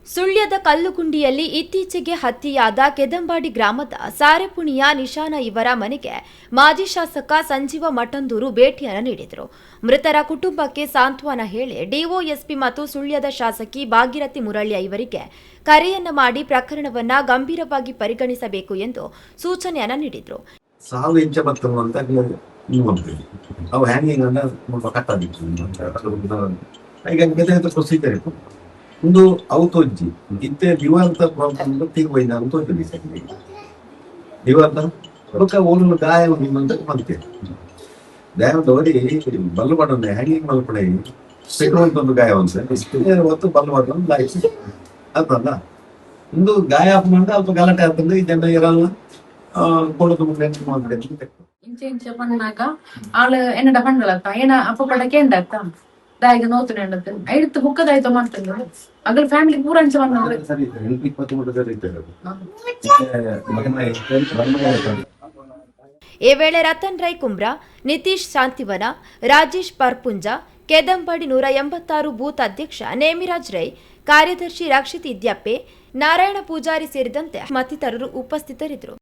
ಸುಳ್ಯದ ಕಲ್ಲುಗುಂಡಿಯಲ್ಲಿ ಇತ್ತೀಚೆಗೆ ಹತ್ಯೆಯಾದ ಕೆದಂಬಾಡಿ ಗ್ರಾಮದ ಸಾರೆಪುಣಿಯ ನಿಶಾನ ಇವರ ಮನೆಗೆ ಮಾಜಿ ಶಾಸಕ ಸಂಜೀವ ಮಠಂದೂರು ಭೇಟಿಯನ್ನು ನೀಡಿದರು. ಮೃತರ ಕುಟುಂಬಕ್ಕೆ ಸಾಂತ್ವನ ಹೇಳಿ ಡಿಒಎಸ್ಪಿ ಮತ್ತು ಸುಳ್ಯದ ಶಾಸಕಿ ಭಾಗೀರಥಿ ಮುರಳ್ಯ ಇವರಿಗೆ ಕರೆಯನ್ನ ಮಾಡಿ ಪ್ರಕರಣವನ್ನ ಗಂಭೀರವಾಗಿ ಪರಿಗಣಿಸಬೇಕು ಎಂದು ಸೂಚನೆಯನ್ನ ನೀಡಿದರು. ಸಾವು ಇಂಚ ಬರ್ತವೆ ಅಂತ ಅವು ಹ್ಯಾಂಗಿಂಗ್ ಅನ್ನ ಕಟ್ಟದಿತ್ತು ಈಗ ಪ್ರೊಸೀಜರ್ ಇತ್ತು ಒಂದು ಅವು ತೋಜಿ ಇತ್ತೆ ದಿವಾಂತ ಪ್ರಾಬ್ಲಮ್ ತೆಗಿಬೈದ ಅಂತ ತೋಜಿ ದಿವಾಂತ ಅದಕ್ಕೆ ಒಂದು ಗಾಯ ನಿಮ್ಮಂತ ಬಂತೆ ಗಾಯ ದೋರಿ ಬಲ್ಲು ಮಾಡೋಣ ಹ್ಯಾಂಗಿಂಗ್ ಮಲ್ಪಡೆ ಸಿಗುವಂತ ಒಂದು ಗಾಯ ಹೊತ್ತು ಬಲ್ಲು ಮಾಡೋದು ಗಾಯಿಸಿ ಅದಲ್ಲ ಒಂದು ಗಾಯ ಮಾಡಿ ಅಲ್ಪ ಗಲಾಟೆ ಆಗ್ತಂದ್ರೆ ಈ ಜನ ಇರಲ್ಲ ಕೊಡೋದು ಮುಂದೆ ಇಂಚೆ ಇಂಚೆ ಪಣ್ಣಾಗ ಆಳು ಎನ್ನಡ ಪಣ್ಣಲತ್ತ ಏನ ಅಪ್ಪ ಪಡಕ್ಕೆ ಎಂದಾಗ್ತಾ ದಾಯಿಗೆ ನೋತುನೆ ಅಂಡತ್ತೆ ಐದು ಬುಕ್ಕದಾಯ್ತು ಮಾಡ್ತಂದ್ರೆ ಅದ್ರ ಫ್ಯಾಮಿಲಿ ಪೂರ ಅಂಚೆ ಈ ವೇಳೆ ರತನ್ ರೈ ಕುಮ್ರಾ, ನಿತೀಶ್ ಶಾಂತಿವನ, ರಾಜೇಶ್ ಪರ್ಪುಂಜ, ಕೆದಂಬಾಡಿ 186 ಬೂತ್ ಅಧ್ಯಕ್ಷ ನೇಮಿರಾಜ್ ರೈ, ಕಾರ್ಯದರ್ಶಿ ರಕ್ಷಿತ್ ಇದ್ಯಪ್ಪೆ, ನಾರಾಯಣ ಪೂಜಾರಿ ಸೇರಿದಂತೆ ಮತ್ತಿತರರು ಉಪಸ್ಥಿತರಿದ್ದರು.